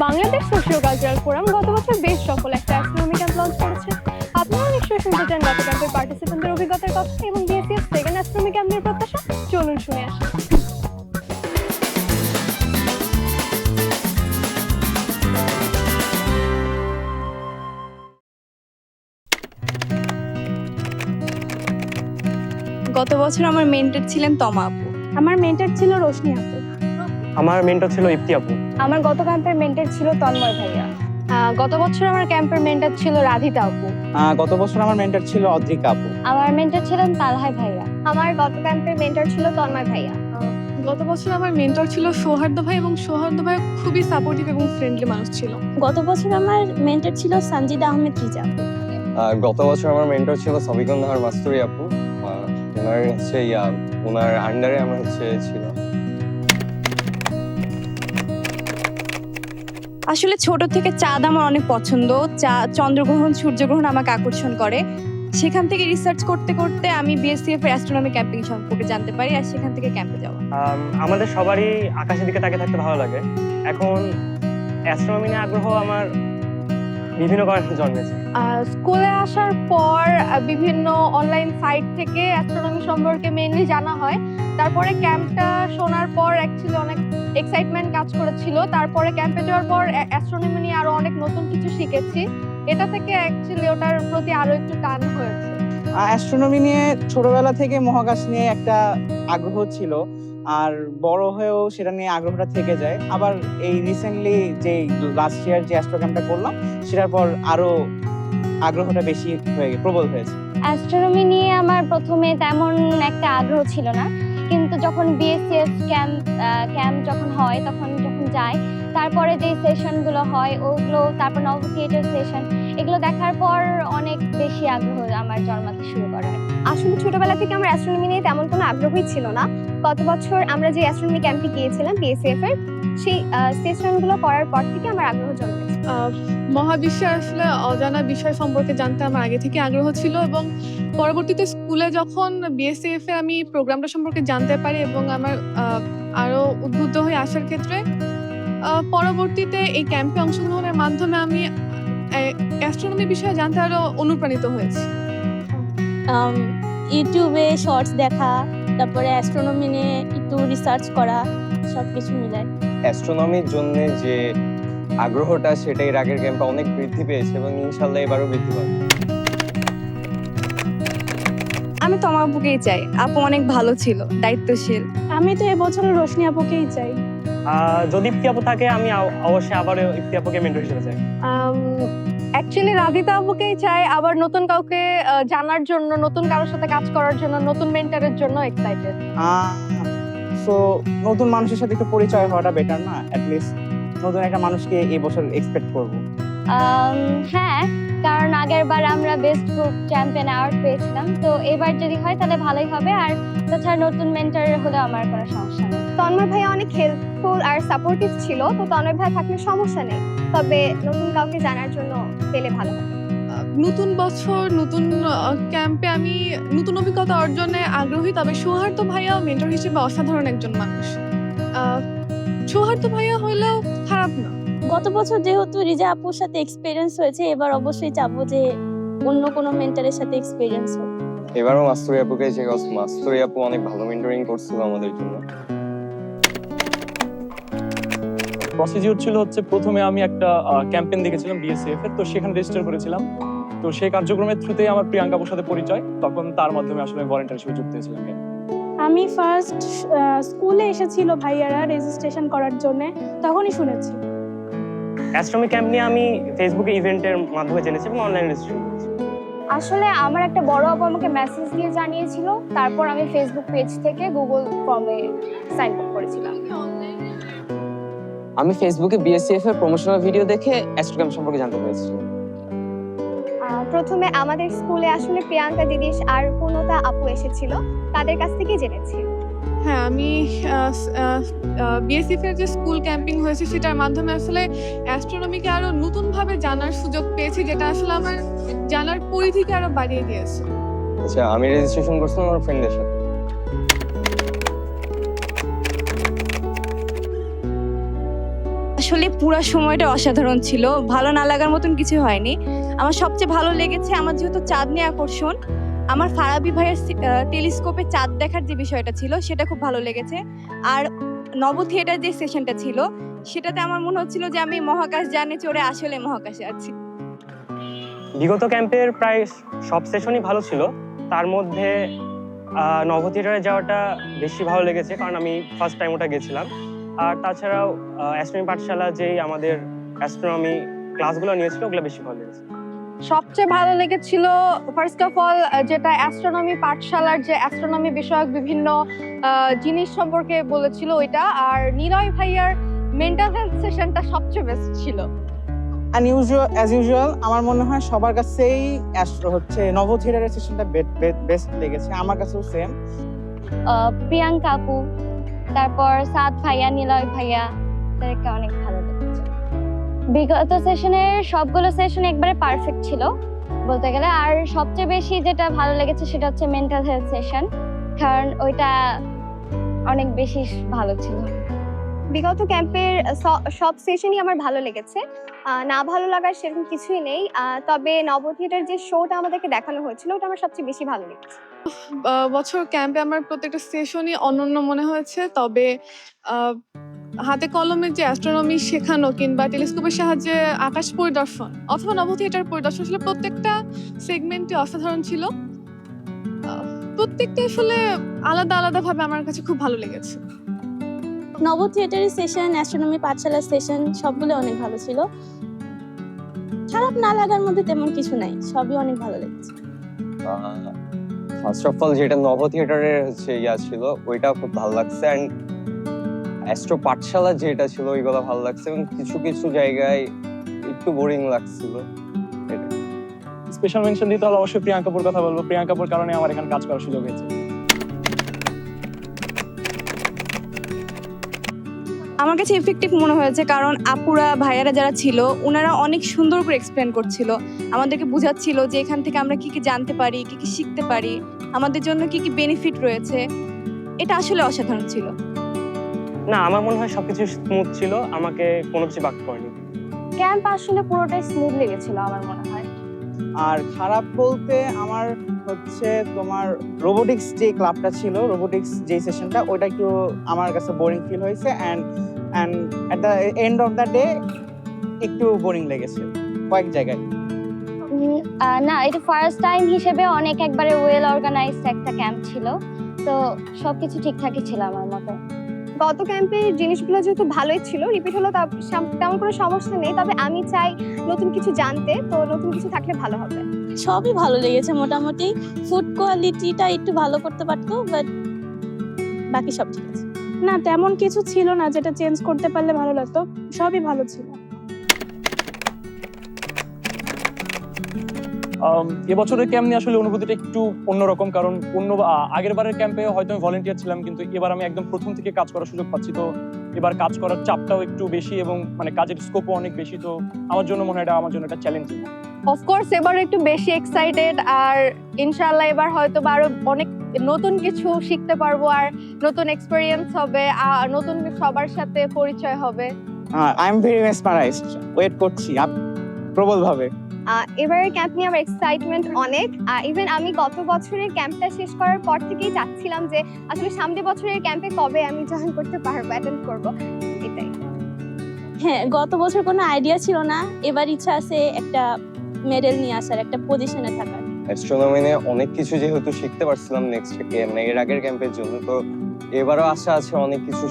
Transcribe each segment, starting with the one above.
Bangladesh socio cultural forum গত বছর বেশ সফল একটা অ্যাস্ট্রোনমি ক্যাম্প লঞ্চ করেছে। আপনারা নিশ্চয়ই শুনতে চান গত ক্যাম্পের পার্টিসিপেন্টদের অভিজ্ঞতার কথা এবং বিএসসিএফ সেকেন্ড অ্যাস্ট্রোনমি ক্যাম্পের প্রত্যাশা। চলুন শুনে আসি। গত বছর আমার মেন্টর ছিলেন তমা আপু। আমার মেন্টর ছিল রোশনি আপু। আমার মেন্টর ছিল ইফতি আপু। আমার গত ক্যাম্পের মেন্টর ছিল তন্ময় ভাইয়া। গত বছর আমার ক্যাম্পের মেন্টর ছিল রাধিতা আপু। গত বছর আমার মেন্টর ছিল অদ্রিকা আপু। আমার মেন্টর ছিলেন তালহাই ভাইয়া। আমার গত ক্যাম্পের মেন্টর ছিল তন্ময় ভাইয়া। গত বছর আমার মেন্টর ছিল সৌহার্দ্য ভাই, এবং সৌহার্দ্য ভাই খুবই সাপোর্টিভ এবং ফ্রেন্ডলি মানুষ ছিল। গত বছর আমার মেন্টর ছিল সঞ্জিদা আহমেদ রিজা। গত বছর আমার মেন্টর ছিল সবিকন্দার মাস্তুরি আপু। ওনার আন্ডারে আমরা ছিল। আসলে ছোট থেকে চাঁদ আমার অনেক পছন্দ। চন্দ্রগ্রহণ, সূর্যগ্রহণ আমাকে আকর্ষণ করে। সেখান থেকে রিসার্চ করতে করতে আমি বিএসসিএফ এর অ্যাস্ট্রোনমি ক্যাম্পিং সম্পর্কে জানতে পারি, আর সেখান থেকে ক্যাম্পে যাওয়া। আমাদের সবারই আকাশের দিকে তাকিয়ে থাকতে ভালো লাগে। এখন অ্যাস্ট্রোনমি নিয়ে আগ্রহ আমার বিভিন্ন কারণে জন্মেছে। স্কুলে আসার পর বিভিন্ন অনলাইন সাইট থেকে অ্যাস্ট্রোনমি সম্পর্কে মেইনলি জানা হয়। তারপরে ক্যাম্পটা শোনার পর অ্যাকচুয়ালি অনেক এক্সাইটমেন্ট কাজ করেছিল। তারপরে ক্যাম্পে যাওয়ার পর অ্যাস্ট্রোনমি নিয়ে আরো অনেক নতুন কিছু শিখেছি। এটা থেকে অ্যাকচুয়ালি ওটার প্রতি আরো একটু টান হয়েছে। অ্যাস্ট্রোনমি নিয়ে ছোটবেলা থেকে মহাকাশ নিয়ে একটা আগ্রহ ছিল, আর বড় হয়েও সেটা নিয়ে আগ্রহটা থেকে যায়। আবার এই রিসেন্টলি যে লাস্ট ইয়ার যে অ্যাস্ট্রো ক্যাম্পটা করলাম, সেটার পর আরো আগ্রহটা বেশি প্রবল হয়েছে। অ্যাস্ট্রোনমি নিয়ে আমার প্রথমে তেমন একটা আগ্রহ ছিল না, কিন্তু যখন বিএসসিএফ ক্যাম্প যখন হয়, তখন যখন যাই, তারপরে যে সেশনগুলো হয় ওগুলো, তারপর নব থিয়েটার সেশন, এগুলো দেখার পর অনেক বেশি আগ্রহ আমার জন্মাতে শুরু করে। আসলে ছোটবেলা থেকে আমার অ্যাস্ট্রোনমি নিয়ে তেমন কোনো আগ্রহই ছিল না। গত বছর আমরা যে অ্যাস্ট্রোনমি ক্যাম্পে গিয়েছিলাম বিএসএফ এর, সেই সেশনগুলো করার পর থেকে আমার আগ্রহ জন্মেছে। মহাবিশ্বের আসলে অজানা বিষয় সম্পর্কে জানতে আমার আগে থেকে আগ্রহ ছিল, এবং পরবর্তীতে স্কুলে যখন বিএসসিএফ এ আমি প্রোগ্রামটা সম্পর্কে জানতে পারি এবং আমার আরো উদ্বুদ্ধ হয়ে আসার ক্ষেত্রে পরবর্তীতে এই ক্যাম্পে অংশগ্রহণের মাধ্যমে আমি অ্যাস্ট্রোনমি বিষয়ে জানতে আরো অনুপ্রাণিত হয়েছি। ইউটিউবে শর্টস দেখা, তারপরে অ্যাস্ট্রোনমি নিয়ে একটু রিসার্চ করা, সবকিছু মিলায় অ্যাস্ট্রোনমির জন্য যে আগ্রহটা, সেটা এর আগের ক্যাম্পে অনেক বৃদ্ধি পেয়েছে এবং ইনশাল্লাহ এবারও বৃদ্ধি পাবে। আমি তমা আপুকেই চাই। আপু অনেক ভালো ছিল, দায়িত্বশীল। আমি তো এবছর রোশনি আপুকেই চাই। যদি ইফতি আপু থাকে, আমি অবশ্যই আবারও ইফতি আপুকে মেন্টর হিসেবে চাই। অ্যাকচুয়ালি রাধিতা আপুকেই চাই, আবার নতুন কাউকে জানার জন্য, নতুন কারোর সাথে কাজ করার জন্য, নতুন মেন্টরের জন্য এক্সাইটেড। সো নতুন মানুষের সাথে একটু পরিচয় হওয়াটা বেটার না? অ্যাটলিস্ট নতুন একটা মানুষকে এই বছর এক্সপেক্ট করবো। হ্যাঁ, কারণ আগের বার আমরা বেস্ট গ্রুপ চ্যাম্পিয়ন অ্যাওয়ার্ড পেয়েছিলাম, তো এবার যদি হয় তাহলে ভালোই হবে। আর তাছাড়া নতুন মেন্টর হলে আমার কোনো সমস্যা নেই। তন্ময় ভাইয়া অনেক হেল্পফুল আর সাপোর্টিভ ছিল, তো তন্ময় ভাই থাকলে সমস্যা নেই, তবে নতুন কাউকে জানার জন্য পেলে ভালো হবে। নতুন বছর, নতুন ক্যাম্পে আমি নতুন অভিজ্ঞতা অর্জনে আগ্রহী, তবে সৌহার্দ্য ভাইয়া মেন্টর হিসেবে অসাধারণ একজন মানুষ। সৌহার্দ্য ভাইয়া হলেও খারাপ না। গত বছর যেহেতু রিজা আপুর সাথে এক্সপেরিয়েন্স হয়েছে, এবার অবশ্যই চাবো যে অন্য কোনো মেন্টরের সাথে এক্সপেরিয়েন্স হোক। এবারও মাস্তুরি আপুকে যে মাস্তুরি আপু অনেক ভালো মেন্টরিং করছিল আমাদের জন্য। প্রসিডিউর ছিল প্রথমে আমি একটা ক্যাম্পেইন দেখেছিলাম বিএসএফ এর, তো সেখানে রেজিস্টার করেছিলাম। তো সেই কার্যক্রমের থ্রুতেই আমার প্রিয়াঙ্কা আপুর সাথে পরিচয়, তখন তার মাধ্যমে আসলে ভলান্টিয়ার হিসেবে যুক্ত হয়েছিলাম। আমি ফার্স্ট স্কুলে এসেছিল ভাইয়ারা রেজিস্ট্রেশন করার জন্য, তখনই শুনেছি। অ্যাস্ট্রোনমি ক্যাম্প নিয়ে আমি ফেসবুকে ইভেন্টের মাধ্যমে জেনেছি এবং অনলাইন রেজিস্ট্রেশন করেছি। আসলে আমার একটা বড় আপু আমাকে মেসেজ দিয়ে জানিয়েছিল, তারপর আমি ফেসবুক পেজ থেকে গুগল ফর্মে সাইন আপ করেছিলাম। আমি ফেসবুকে বিএসসিএফ এর প্রমোশনাল ভিডিও দেখে অ্যাস্ট্রো ক্যাম্প সম্পর্কে জানতে পেরেছি। প্রথমে আমাদের স্কুলে আসলে প্রিয়াঙ্কা দিদি আর পূর্ণতা আপু এসেছিল, তাদের কাছ থেকে জেনেছি। হ্যাঁ, আমি বিএসএফ এর যে স্কুল ক্যাম্পিং হয়েছে সেটার মাধ্যমে আসলে অ্যাস্ট্রোনমিকে আরো নতুন ভাবে জানার সুযোগ পেয়েছি, যেটা আসলে আমার জানার পরিধিকে আরো বাড়িয়ে দিয়েছে। আচ্ছা, আমি রেজিস্ট্রেশন করছিলাম আমার ফ্রেন্ডের সাথে। আসলে পুরো সময়টা অসাধারণ ছিল, ভালো না লাগার মতন কিছু হয়নি। আমার সবচেয়ে ভালো লেগেছে, আমার যেহেতু চাঁদ নিয়ে আকর্ষণ, আমার ফারাবি ভাইয়ের টেলিস্কোপে চাঁদ দেখার যে বিষয়টা ছিল সেটা খুব ভালো লেগেছে। আর নব থিয়েটার যে সেশনটা ছিল সেটাতে আমার মনে হচ্ছিল যে আমি মহাকাশ যানে চড়ে আসলে মহাকাশে আছি। বিগত ক্যাম্পের প্রায় সব সেশনই ভালো ছিল, তার মধ্যে নভ থিয়েটারে যাওয়াটা বেশি ভালো লেগেছে, কারণ আমি ফার্স্ট টাইম ওটা গেছিলাম। আর তাছাড়াও অ্যাস্ট্রোনমি পাঠশালা যেই আমাদের অ্যাস্ট্রোনমি ক্লাসগুলো নিয়েছিল ওগুলো বেশি ভালো লেগেছে। সবচেয়ে ভালো লেগেছিল ফার্স্ট অফ অল যেটা অ্যাস্ট্রোনমি পাঠশালার যে অ্যাস্ট্রোনমি বিষয়ক বিভিন্ন জিনিস সম্পর্কে বলেছিল ওইটা, আর নিলয় ভাইয়ার মেন্টাল হেলথ সেশনটা সবচেয়ে বেস্ট ছিল। অ্যাজ ইউজুয়াল আমার মনে হয় সবার কাছেই অ্যাস্ট্রো হচ্ছে নভ থিয়েটারের সেশনটা বেস্ট লেগেছে, আমার কাছেও সেম। প্রিয়াঙ্কা আপু, তারপর সাদ ভাইয়া, নিলয় ভাইয়া, তাদেরকে অনেক ভালো লেগেছে। বিগত সেশনের সবগুলো সেশন একবারে পারফেক্ট ছিল বলতে গেলে। আর সবচেয়ে বেশি যেটা ভালো লেগেছে সেটা হচ্ছে মেন্টাল হেলথ সেশন, কারণ ওইটা অনেক বেশি ভালো ছিল। বিগত ক্যাম্পের সব সেশনই আমার ভালো লেগেছে, না ভালো লাগার সেরকম কিছুই নেই। তবে নব থিয়েটার যে শোটা আমাদেরকে দেখানো হয়েছিল ওটা আমার সবচেয়ে বেশি ভালো লেগেছে। বছর ক্যাম্পে আমার প্রত্যেকটা সেশনই অনন্য মনে হয়েছে, তবে হাতে কলমে যে অ্যাস্ট্রোনমি শেখানো কিংবা টেলিস্কোপের সাহায্যে আকাশ পরিদর্শন অথবা নভ থিয়েটার পরিদর্শন আসলে প্রত্যেকটা সেগমেন্টে অসাধারণ ছিল। প্রত্যেকটা আসলে আলাদা আলাদা ভাবে আমার কাছে খুব ভালো লেগেছে। নব থিয়েটারের সেশন, অ্যাস্ট্রোনমি পাঠশালার সেশন সবগুলো অনেক ভালো ছিল। খারাপ না লাগার মধ্যে তেমন কিছু নাই, সবই অনেক ভালো লেগেছে। ফার্স্ট অফ অল যেটা নভ থিয়েটারের হচ্ছে ছিল ওইটা খুব ভালো লাগছে, অ্যান্ড অ্যাস্ট্রো পাঠশালা যেটা ছিল ওইগুলো ভালো লাগছে, এবং কিছু কিছু জায়গায় একটু বোরিং লাগছিল। স্পেশাল মেনশন দিতে হলে অবশ্যই প্রিয়াঙ্কাপুর কথা বলবো। প্রিয়াঙ্কাপুর কারণে আমার এখানে কাজ করার সুযোগ হয়েছে। আমার কাছে এফেক্টিভ মনে হয়েছে, কারণ আপুরা ভাইয়ারা যারা ছিল ওনারা অনেক সুন্দর করে এক্সপ্লেন করছিল, আমাদেরকে বোঝাচ্ছিল যে এখান থেকে আমরা কি কি জানতে পারি, কি কি শিখতে পারি, আমাদের জন্য কি কি বেনিফিট রয়েছে। এটা আসলে অসাধারণ ছিল। না, আমার মনে হয় সবকিছু স্মুথ ছিল, আমাকে কোনো কিছু বাদ করেনি। ক্যাম্প আসলে পুরোটাই স্মুথ লেগেছিল আমার মনে হয়। আর খারাপ বলতে আমার হচ্ছে তোমার রোবোটিক্স যে ক্লাবটা ছিল, রোবোটিক্স যে সেশনটা, ওটা একটু আমার কাছে বোরিং ফিল হয়েছে, and at the end of the day একটু বোরিং লেগেছে কয়েক জায়গায়। না, এটা ফার্স্ট টাইম হিসেবে অনেক একবারে ওয়েল অর্গানাইজড একটা ক্যাম্প ছিল, তো সবকিছু ঠিকঠাকই ছিল আমার মতে। গত ক্যাম্পের জিনিসগুলো যেহেতু ভালোই ছিল, রিপিট হলো তেমন কোনো সমস্যা নেই। তবে আমি চাই নতুন কিছু জানতে, তো নতুন কিছু থাকলে ভালো হবে। সবই ভালো লেগেছে মোটামুটি। ফুড কোয়ালিটিটা একটু ভালো করতে পারতো, বাট বাকি সব ঠিক আছে। না, তেমন কিছু ছিল না যেটা চেঞ্জ করতে পারলে ভালো লাগতো, সবই ভালো ছিল। এবছরের ক্যাম্প নিয়ে আসলে অনুভূতিটা একটু অন্যরকম, কারণ আগের বারের ক্যাম্পে হয়তো আমি ভলেন্টিয়ার ছিলাম, কিন্তু এবার আমি একদম প্রথম থেকে কাজ করার সুযোগ পাচ্ছি। তো এবার কাজ করার চাপটাও একটু বেশি এবং মানে কাজের স্কোপও অনেক বেশি। তো আমার জন্য মনে হয় এটা আমার জন্য একটা চ্যালেঞ্জিং। অফকোর্স এবার একটু বেশি এক্সাইটেড, আর ইনশাআল্লাহ এবার হয়তো আরো অনেক নতুন কিছু শিখতে পারবো, আর নতুন এক্সপেরিয়েন্স হবে, আর নতুন সবার সাথে পরিচয় হবে। আই এম ভেরি মেসমারাইজড, ওয়েট করছি প্রবল ভাবে। এবারের ক্যাম্প নিয়ে আমার এক্সাইটমেন্ট অনেক। ইভেন আমি গত বছরের ক্যাম্পটা শেষ করার পর থেকেই চাচ্ছিলাম যে আসলে সামনের বছরের ক্যাম্পে কবে আমি জয়েন করতে পারবো, অ্যাটেন্ড করবো, এটাই। হ্যাঁ, গত বছর কোনো আইডিয়া ছিল না, এবার ইচ্ছা আছে একটা মেডেল নিয়ে আসার, একটা পজিশনে থাকার। অ্যাস্ট্রোনমি নিয়ে অনেক কিছু যেহেতু শিখতে পারছিলাম নেক্সট ক্যাম্প, এর আগের ক্যাম্পের জন্য, তো এবারও আশা আছে অনেক কিছু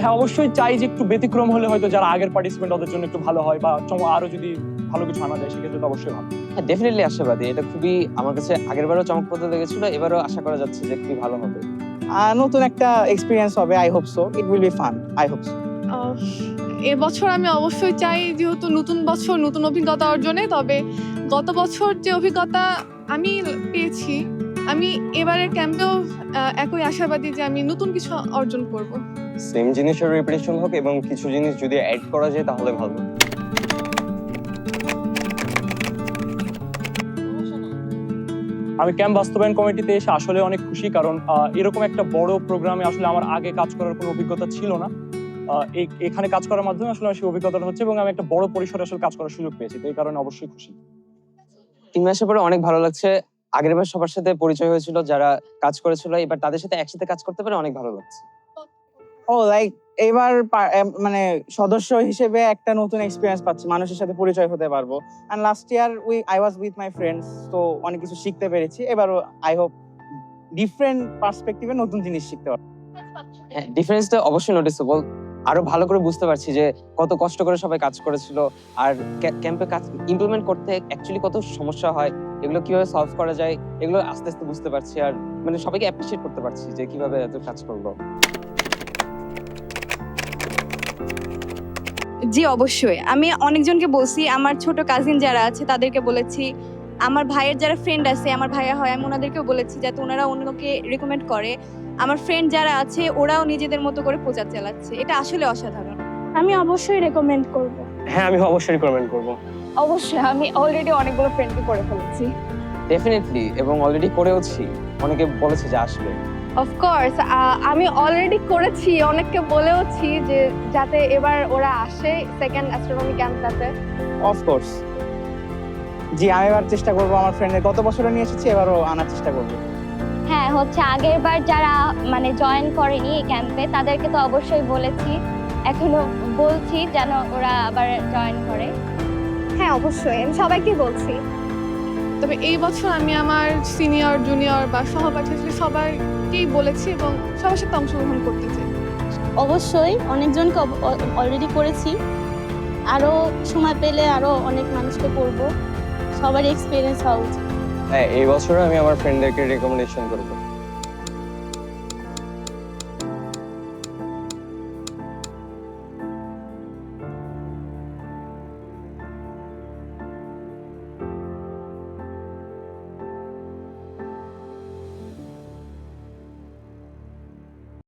হ্যাঁ, অবশ্যই চাই যে একটু ব্যতিক্রম হলে হয়তো যারা আগের পার্টিসিপেন্ট ওদের জন্য একটু ভালো হয়, বা আরো যদি ভালো কিছু আনা যায় সেক্ষেত্রে তো অবশ্যই ভালো। হ্যাঁ, ডেফিনেটলি আশাবাদী। এটা খুবই আমার কাছে আগেরবারও চমকপ্রদ লেগেছিল, এবারও আশা করা যাচ্ছে যে খুবই ভালো হবে। নতুন একটা এক্সপেরিয়েন্স হবে, I hope so, it will be fun, I hope so. এবছর আমি অবশ্যই চাই যেহেতু নতুন বছর, নতুন অভিজ্ঞতা অর্জনে। তবে গত বছর যে অভিজ্ঞতা আমি পেয়েছি, আমি এবারের ক্যাম্পেও একই আশাবাদী যে আমি নতুন কিছু অর্জন করব। সেম জিনিসের রিপিটিশন হোক এবং কিছু জিনিস যদি অ্যাড করা যায় তাহলে ভালো। আমি ক্যাম্প বাস্তবায়ন কমিটিতে এসে আসলে অনেক খুশি, কারণ এরকম একটা বড় প্রোগ্রামে আসলে আমার আগে কাজ করার কোনো অভিজ্ঞতা ছিল না। এখানে কাজ করার মাধ্যমে আসলে সেই অভিজ্ঞতাটা হচ্ছে এবং আমি একটা বড় পরিসরে আসলে কাজ করার সুযোগ পেয়েছি, তো এই কারণে অবশ্যই খুশি। 3 মাসের পরে অনেক ভালো লাগছে। আগের বার সবার সাথে পরিচয় হয়েছিল যারা কাজ করেছিল, এবার তাদের সাথে একসাথে কাজ করতে পারে অনেক ভালো লাগছে। ও লাইক এবার মানে সদস্য হিসেবে একটা নতুন এক্সপিরিয়েন্স পাচ্ছি, মানুষের সাথে পরিচয় হতে পারবো। And last year I was with my friends, তো অনেক কিছু শিখতে পেরেছি। এবারও আই হোপ ডিফারেন্ট পার্সপেক্টিভে নতুন জিনিস শিখতে পারবো। হ্যাঁ, ডিফারেন্সটা অবশ্যই নোটিসেবল। আরো ভালো করে বুঝতে পারছি যে কত কষ্ট করে সবাই কাজ করেছিল, আর ক্যাম্পে কাজ ইমপ্লিমেন্ট করতে অ্যাকচুয়ালি কত সমস্যা হয়, এগুলো কিভাবে সলভ করা যায়, এগুলো আস্তে আস্তে বুঝতে পারছি। আর মানে সবাইকে অ্যাপ্রিশিয়েট করতে পারছি যে কিভাবে এত কাজ করলো। জি অবশ্যই, আমি অনেকজনকে বলছি, আমার ছোট কাজিন যারা আছে তাদেরকে বলেছি, আমার ভাইয়ের যারা ফ্রেন্ড আছে, আমার ভাইয়া হয়, আমি ওনাদেরকেও বলেছি যাতে ওনারা অন্যকে রেকমেন্ড করে। আমার ফ্রেন্ড যারা আছে ওরাও নিজেদের মতো করে প্রচার চালাচ্ছে, এটা আসলে অসাধারণ। আমি অবশ্যই রেকমেন্ড করব। হ্যাঁ, আমি অবশ্যই রিকমেন্ড করবো। অবশ্যই, আমি অলরেডি অনেকগুলো ফ্রেন্ডকে করে ফেলেছি। ডেফিনেটলি, এবং অলরেডি করেওছি, অনেকে বলেছে যে আসবে। অফকোর্স, আমি অলরেডি করেছি, অনেককে বলেওছি যে যাতে এবার ওরা আসে সেকেন্ড অ্যাস্ট্রোনমি ক্যাম্পটাতে। অফকোর্স, জি আমি এবার চেষ্টা করবো, আমার ফ্রেন্ডের গত বছরও নিয়ে এসেছি, এবারও আনার চেষ্টা করবো। হ্যাঁ, হচ্ছে আগের বার যারা মানে জয়েন করেনি এই ক্যাম্পে তাদেরকে তো অবশ্যই বলেছি, এখনো বলছি যেন ওরা আবার জয়েন করে। হ্যাঁ অবশ্যই, আমি সবাইকে বলছি। তবে এই বছর আমি আমার সিনিয়র জুনিয়র বা সহপাঠী আসলে সবাইকেই বলেছি এবং সবার সাথে অংশগ্রহণ করতে চাই। অবশ্যই অনেকজনকে অলরেডি করেছি, আরো সময় পেলে আরো অনেক মানুষকে করব। সবার এক্সপিরিয়েন্স হওয়া উচিত। হ্যাঁ, এই বছর আমি আমার ফ্রেন্ডদেরকে রেকমেন্ডেশন করবো।